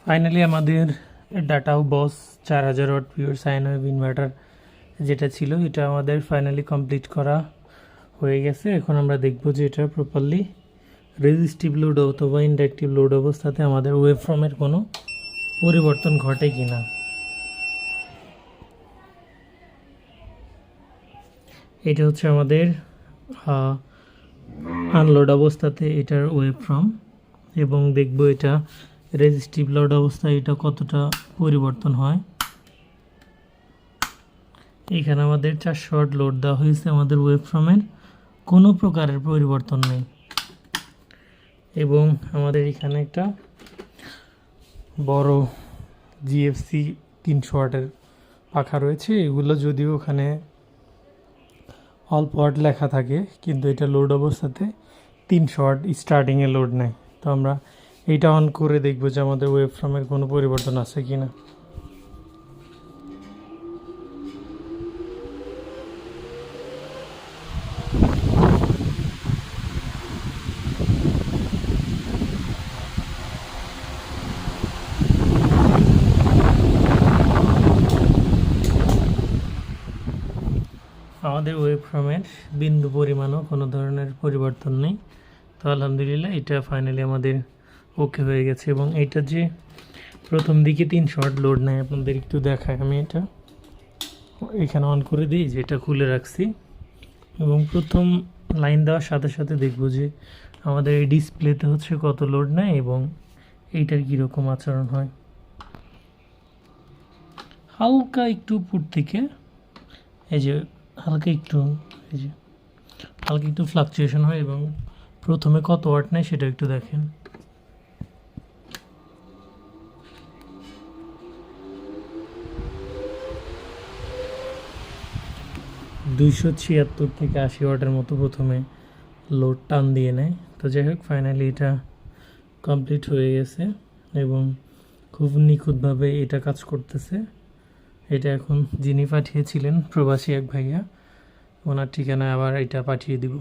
Finally আমাদের ডাটাও বস 4000 watt pure sine wave inverter যেটা ছিল এটা আমাদের ফাইনালি কমপ্লিট করা হয়ে গেছে। এখন আমরা দেখব যে এটা প্রপারলি রেজিস্টিভ লোড অথবা ইন্ডাকটিভ লোড অবস্থাতে আমাদের ওয়েভ ফর্মের কোনো পরিবর্তন ঘটে কিনা। এটা হচ্ছে আমাদের আনলোড অবস্থাতে এটার ওয়েভ ফর্ম, এবং দেখব এটা রেজিস্টিভ লোড অবস্থায় এটা কতটা পরিবর্তন হয়। এখানে আমাদের 400 ওয়াট লোড দেওয়া হয়েছে, আমাদের ওয়েভ ফর্মের কোনো প্রকারের পরিবর্তন নেই। এবং আমাদের এখানে একটা বড় জিএফসি 300 ওয়াটের পাখা রয়েছে। এগুলো যদিও ওখানে অল্প ওয়াট লেখা থাকে, কিন্তু এটা লোড অবস্থাতে 300 ওয়াট স্টার্টিংয়ে লোড নেয়। তো আমরা এইটা অন করে দেখব যে আমাদের ওয়েভ ফর্মের কোনো পরিবর্তন আছে কি না। আমাদের ওয়েভ ফর্মের বিন্দু পরিমাণও কোনো ধরনের পরিবর্তন নেই। তো আলহামদুলিল্লাহ এটা ফাইনালি আমাদের ওকে হয়ে গেছে। এবং এটা যে প্রথম দিকে 300 ওয়াট লোড নেয়, আপনাদের একটু দেখায়, আমি এটা এখানে অন করে দিই যে এটা খুলে রাখছি, এবং প্রথম লাইন দেওয়ার সাথে সাথে দেখব যে আমাদের এই ডিসপ্লেতে হচ্ছে কত লোড নেয় এবং এইটার কীরকম আচরণ হয়। হালকা একটু উপর থেকে এই যে হালকা একটু ফ্লাকচুয়েশন হয়, এবং প্রথমে কত ওয়াট নেয় সেটা একটু দেখেন। $276 থেকে 80 ওয়াটের মতো প্রথমে লোড টান দিয়ে নেয়। তো যাই হোক, ফাইনালি এটা কমপ্লিট হয়ে গেছে এবং খুব নিখুঁতভাবে এটা কাজ করতেছে। এটা এখন যিনি পাঠিয়েছিলেন প্রবাসী এক ভাইয়া, ওনার ঠিকানায় আবার এটা পাঠিয়ে দিব।